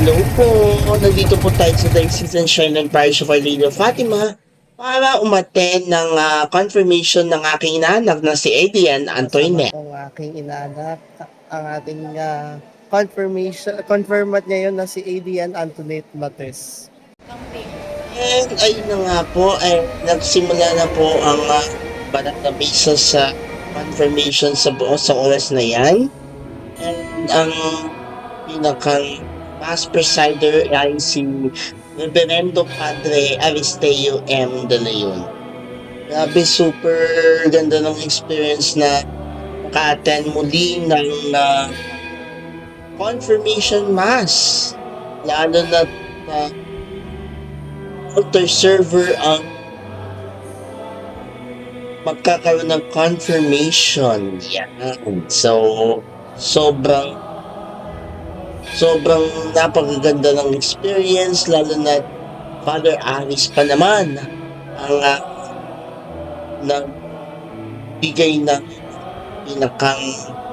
Hello po, nandito po tayo sa Diocesan Shrine and Parish of Our Lady of Fatima para umattend ng confirmation ng aking inanak na si Adrian Kasama Antoinette. ko ang aking inanak, ang ating confirmat ngayon na si Adrian Antoinette Mates. And ayun na nga po, nagsimula na po ang banat na misa sa confirmation sa oras na yan. And ang pinakang mass presider ay si Reverendo Padre Aristeo M. De Leon. Grabe, super ganda ng experience na maka-attend muli ng confirmation mass. Lalo na altar server ang magkakaroon ng confirmation. Yan. So, sobrang napakaganda ng experience, lalo na Father Aris pa naman ang nagbigay ng pinakang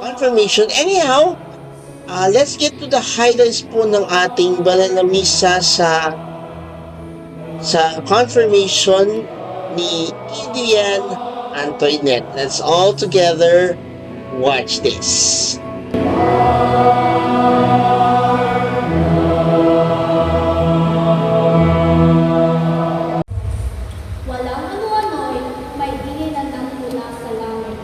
confirmation. Anyhow, let's get to the highlights po ng ating banal na misa sa confirmation ni Adrian Antoinette. Let's all together watch this. Walang ano-ano'y may inilan ng mula sa langit.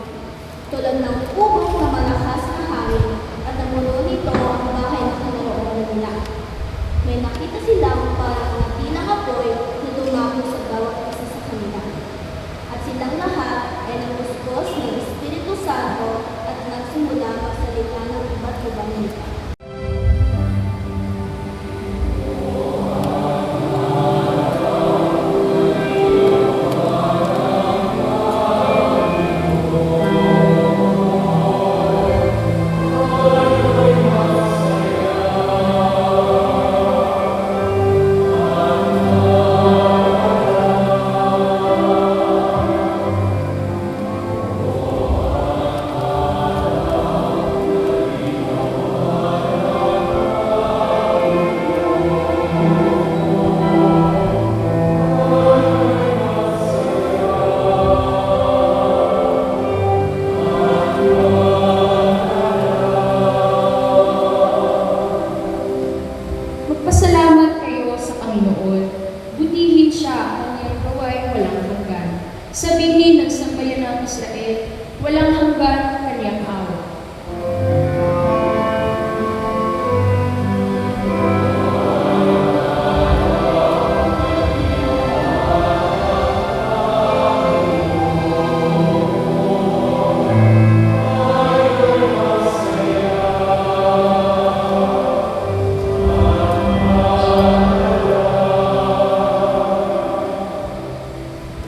Tulad ng ubong na malakas na hangin at namuno nito ang bahay ng Panginoon nila. May nakita silang parang natinang apoy na dumako sa bawat isa sa kanila. At silang lahat ay namuspos ng Espiritu Santo at nagsimula magsalita ng iba't ibang wika. Magpasalamat kayo sa Panginoon. Butihin siya ang iyong gawain walang hanggan. Sabihin ng sambayan ng Israel, walang hanggan ang kanyang awa.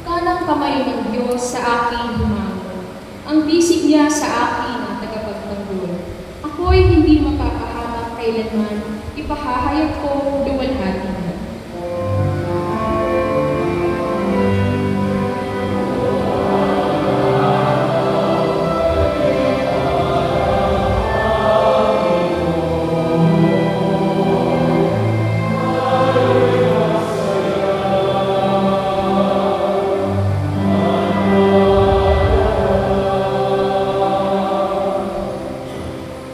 Kanang kamay ng Diyos sa aking humangon. Ang bisig niya sa akin ang tagapagtanggol. Ako'y hindi mapapahamak kailanman. Ipahahayag ko luwalhati na.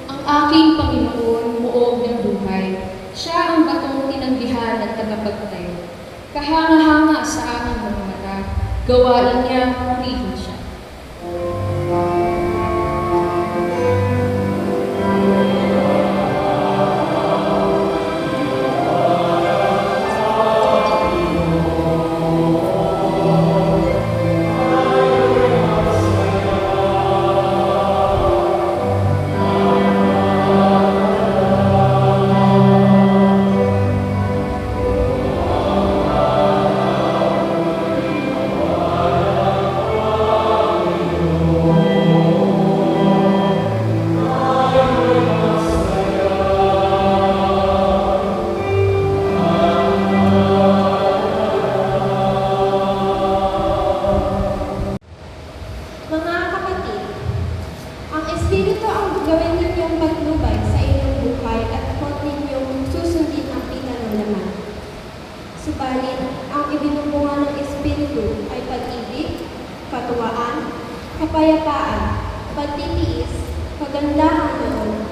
Ang aking Panginoon, muog ng buhay. Siya ang batong tinanggihan at tagapagtayo. Kahanga-hanga sa aming mga mata, gawain niya, purihin siya. kapayapaan, pagtitiis, kagandahan loob,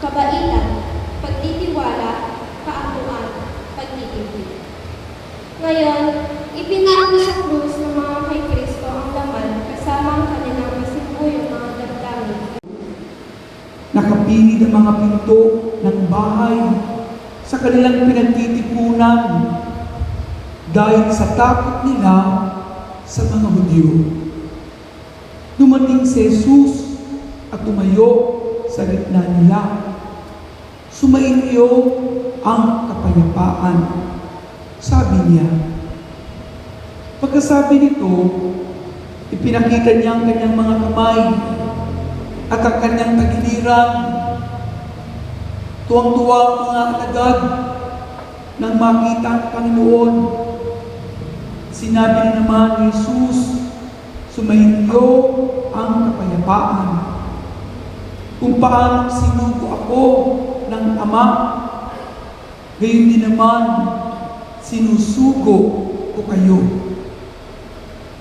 kabaitan, pagtitiwala, kaakuan, pagtitipid. Ngayon, ipinako sa krus ng mga kay Kristo ang laman kasama ang kanilang masibuyong mga damdamin. Nakapilit ang mga pinto ng bahay sa kanilang pinagtitipunan dahil sa takot nila sa mga Hudyo. Dumating si Jesus at tumayo sa gitna nila. Sumainyo ang kapayapaan. Sabi niya. Pagkasabi nito, ipinakita niya ang kanyang mga kamay at ang kanyang tagiliran. Tuwang-tuwa ang mga alagad nang makita ang Panginoon. Sinabi na naman ni Jesus, sumainyo ang kapayapaan. Kung paano sinugo ako ng Ama, gayon din naman sinusugo ko kayo.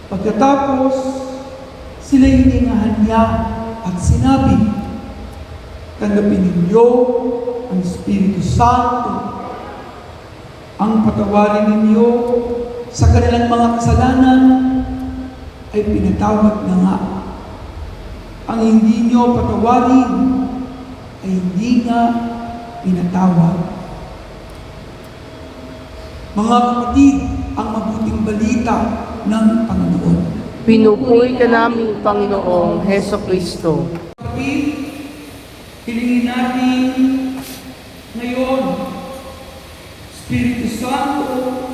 Pagkatapos, sila'y hiningahan niya at sinabi, tanggapin ninyo ang Espiritu Santo. Ang patawarin ninyo sa kanilang mga kasalanan ay pinatawad na nga. Ang hindi nyo patawarin ay hindi nga pinatawad. Mga kapatid, ang mabuting balita ng Panginoon. Pinupuri ka namin, Panginoong Heso Kristo. Kapatid, hilingin natin ngayon, Espiritu Santo,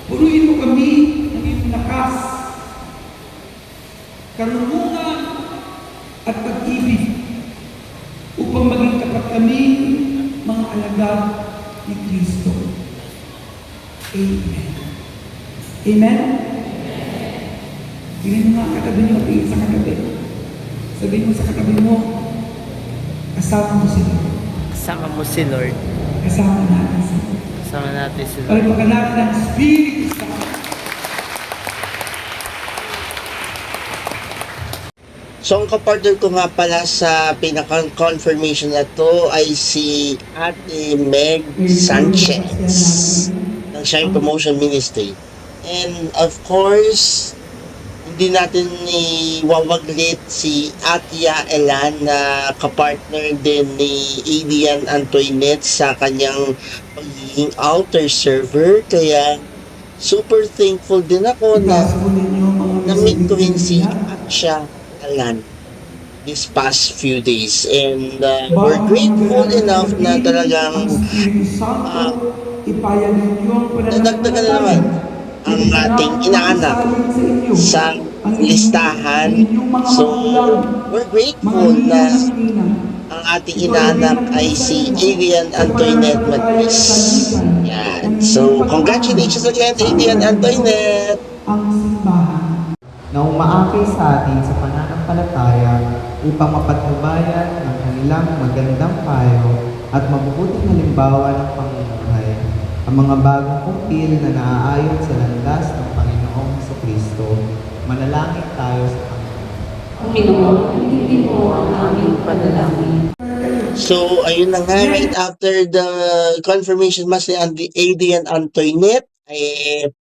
puruin mo kami ng iyong lakas, karunungan at pag-ibig upang maging tapat kami mga alagad ni Kristo. Amen. Amen? Tingnan mo nga katabi niyo, tingin sa katabi. Sabihin mo sa katabi mo, kasama mo sila. Kasama mo si Lord. Kasama natin sila. Kasama natin si Lord. Palagpakan natin ang Espiritu Santo. So, ang kapartner ko nga pala sa pinaka-confirmation na to ay si Ate Meg Sanchez ng Shine Promotion Ministry. And of course, hindi natin iwawaglit si Atia Elan na kapartner din ni Adrian Antoinette sa kanyang pagiging altar server. Kaya super thankful din ako na na-meet ko rin si Atia Elan this past few days. And we're grateful enough na talagang nadagdagan na naman ang ating inaanak sa listahan. So, we're grateful na ang ating inaanak ay si Adrian Antoinette Matris. Yan. So, congratulations again, Adrian Antoinette! Ang simbahan na umaakay sa atin sa pananampalataya upang mapatnubayan ng kanilang magandang payo at mabubuting halimbawa ng pamumuhay, ang mga bagong kupil na naaayon sa landas ng Panginoong Kristo. Manalangin tayo sa Panginoon, hindi mo ang aming panalangin. So, ayun na nga, right after the confirmation mass ni Adrian Antoinette,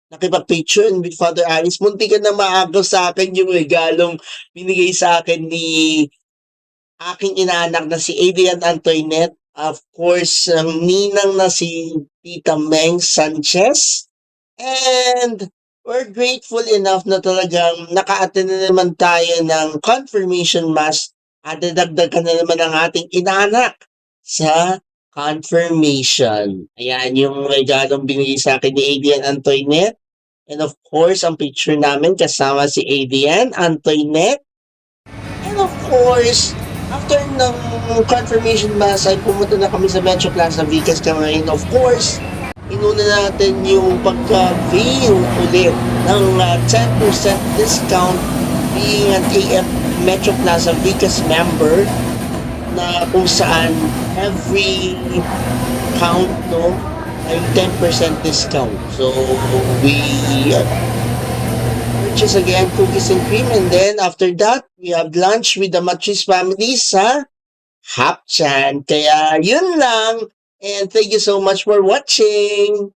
nakipag-picture with Father Alice. Munti ka na maagaw sa akin yung regalong binigay sa akin ni aking inaanak na si Adrian Antoinette. Of course, ang ninang na si Tita Meng Sanchez. And we're grateful enough na talagang naka-attend na naman tayo ng confirmation mass at dadagdagan na naman ang ating inaanak sa confirmation. Ayan yung regalong binigay sa akin ni Adrian Antoinette. And of course, ang picture namin kasama si Adrian Antoinette. And of course, after ng confirmation mass ay pumunta na kami sa Metro Plaza Vicas Camarin. Of course, inuna natin yung pagka-veil ulit ng 10% discount being an AF Metro Plaza Vicas member na kung saan every count ay 10% discount. So, we're sandwiches again, cookies and cream. And then after that, we have lunch with the Matris family sa Hapchan. Kaya yun lang. And thank you so much for watching.